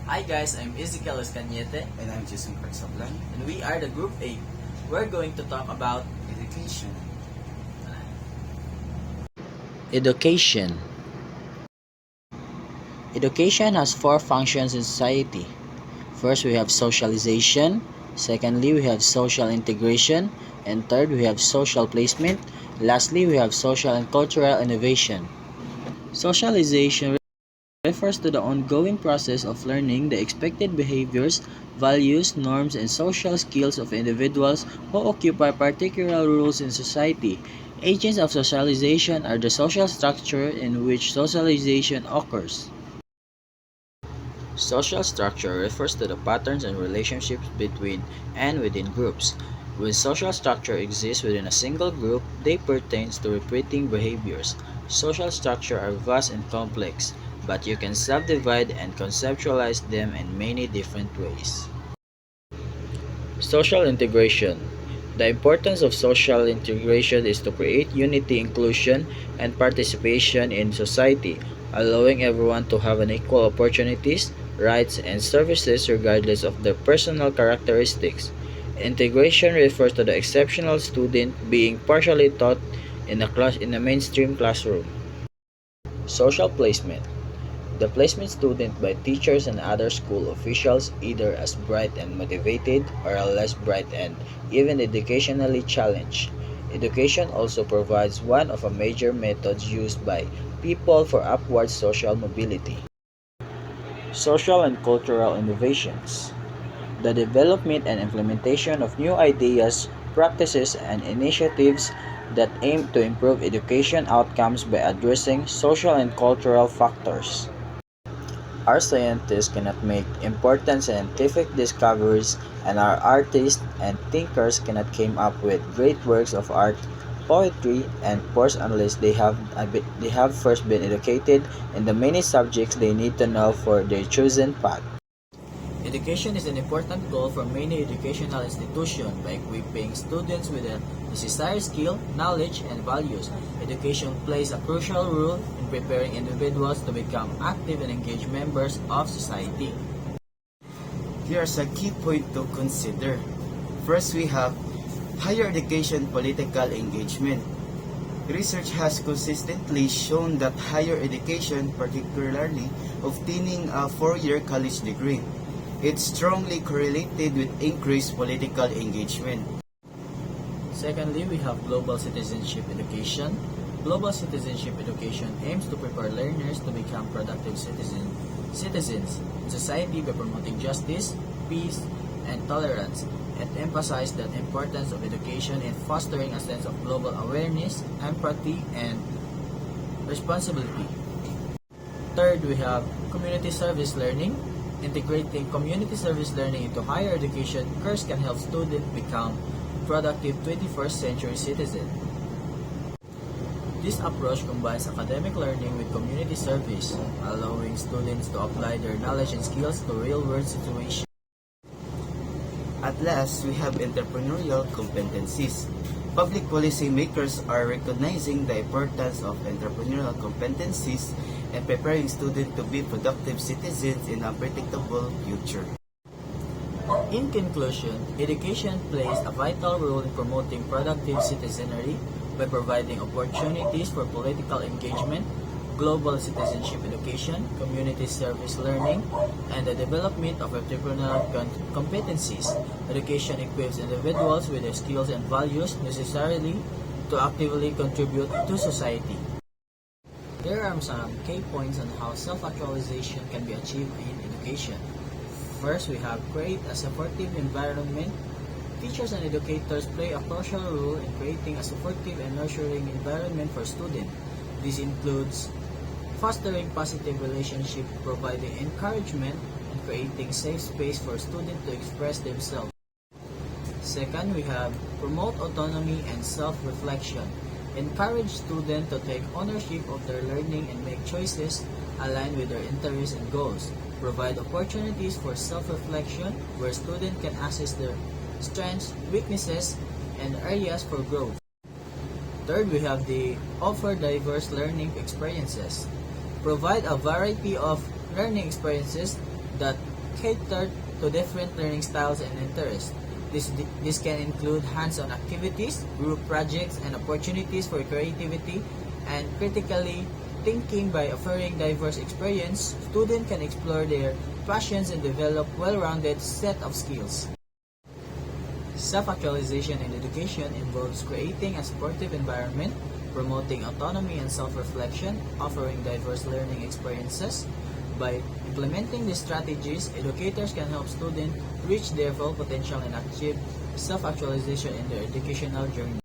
Hi guys, I'm Ezekiel Escañete And I'm Jason Sablan. and we are the Group 8. We're going to talk about Education. education. Education has four functions in society. First, we have socialization. Secondly, we have social integration. And third, we have social placement. Lastly, we have social and cultural innovation. Socialization refers to the ongoing process of learning the expected behaviors, values, norms, and social skills of individuals who occupy particular roles in society. Agents of socialization are the social structure in which socialization occurs. Social structure refers to the patterns and relationships between and within groups. When social structure exists within a single group, they pertain to repeating behaviors. Social structure are vast and complex, but you can subdivide and conceptualize them in many different ways. Social integration. The importance of social integration is to create unity, inclusion, and participation in society, allowing everyone to have an equal opportunities, rights, and services regardless of their personal characteristics. Integration refers to the exceptional student being partially taught in a mainstream classroom. Social placement. The placement student by teachers and other school officials either as bright and motivated or less bright and even educationally challenged. Education also provides one of the major methods used by people for upward social mobility. Social and cultural innovations. The development and implementation of new ideas, practices, and initiatives that aim to improve education outcomes by addressing social and cultural factors. Our scientists cannot make important scientific discoveries, and our artists and thinkers cannot come up with great works of art, poetry, and prose unless they have first been educated in the many subjects they need to know for their chosen path. Education is an important goal for many educational institutions by equipping students with the necessary skill, knowledge, and values. Education plays a crucial role in preparing individuals to become active and engaged members of society. Here's a key point to consider. First, we have higher education political engagement. Research has consistently shown that higher education, particularly obtaining a four-year college degree, it's strongly correlated with increased political engagement. Secondly, we have global citizenship education. Global citizenship education aims to prepare learners to become productive citizens in society by promoting justice, peace, and tolerance. It emphasizes the importance of education in fostering a sense of global awareness, empathy, and responsibility. Third, we have community service learning. Integrating community service learning into higher education course can help students become productive 21st century citizens. This approach combines academic learning with community service, allowing students to apply their knowledge and skills to real-world situations. At last, we have entrepreneurial competencies. Public policy makers are recognizing the importance of entrepreneurial competencies and preparing students to be productive citizens in a predictable future. In conclusion, education plays a vital role in promoting productive citizenry by providing opportunities for political engagement, global citizenship education, community service learning, and the development of entrepreneurial competencies. Education equips individuals with the skills and values necessarily to actively contribute to society. Here are some key points on how self-actualization can be achieved in education. First, we have create a supportive environment. Teachers and educators play a crucial role in creating a supportive and nurturing environment for students. This includes fostering positive relationships, providing encouragement, and creating safe space for students to express themselves. Second, we have promote autonomy and self-reflection. Encourage students to take ownership of their learning and make choices aligned with their interests and goals. Provide opportunities for self-reflection where students can assess their strengths, weaknesses, and areas for growth. Third, we have the offer diverse learning experiences. Provide a variety of learning experiences that cater to different learning styles and interests. This can include hands-on activities, group projects, and opportunities for creativity and critically thinking. By offering diverse experience, students can explore their passions and develop well-rounded set of skills. Self-actualization in education involves creating a supportive environment, promoting autonomy and self-reflection, offering diverse learning experiences. By implementing these strategies, educators can help students reach their full potential and achieve self-actualization in their educational journey.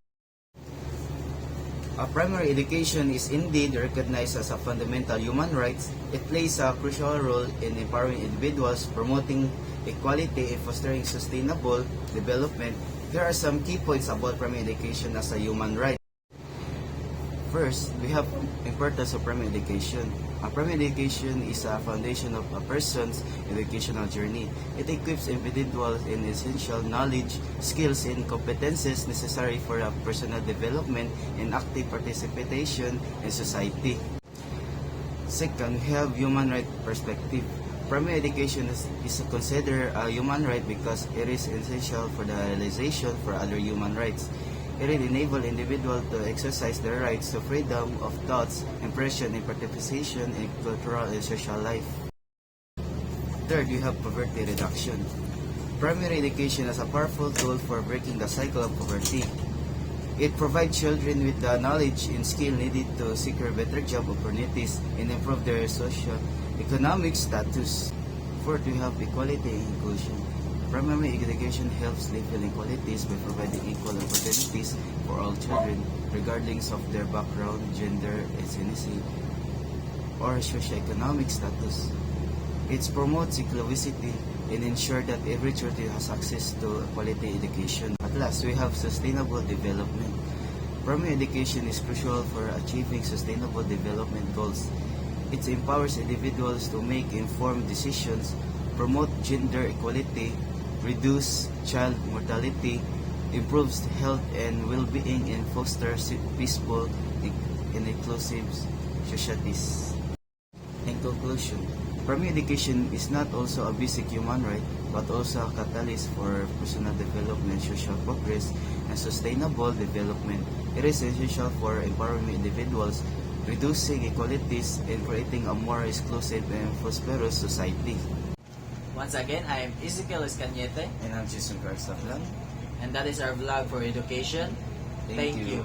Primary education is indeed recognized as a fundamental human right. It plays a crucial role in empowering individuals, promoting equality, and fostering sustainable development. Here are some key points about primary education as a human right. First, we have importance of primary education. Primary education is a foundation of a person's educational journey. It equips individuals in essential knowledge, skills, and competences necessary for a personal development and active participation in society. Second, we have human right perspective. Primary education is considered a human right because it is essential for the realization for other human rights. It enables individuals to exercise their rights to freedom of thoughts, impression, and participation in cultural and social life. Third, we have poverty reduction. Primary education is a powerful tool for breaking the cycle of poverty. It provides children with the knowledge and skill needed to secure better job opportunities and improve their socio-economic status. Fourth, we have equality and inclusion. Primary education helps live inequalities by providing equal opportunities for all children, regardless of their background, gender, ethnicity, or socioeconomic status. It promotes inclusivity and ensures that every child has access to quality education. At last, we have sustainable development. Primary education is crucial for achieving sustainable development goals. It empowers individuals to make informed decisions, promote gender equality, reduce child mortality, improves health and well-being, and fosters peaceful and inclusive societies. In conclusion, primary education is not also a basic human right, but also a catalyst for personal development, social progress, and sustainable development. It is essential for empowering individuals, reducing inequalities, and creating a more inclusive and prosperous society. Once again, I am Ezekiel Escañete, And I'm Jason Garzaflan. and that is our vlog for education. Thank you.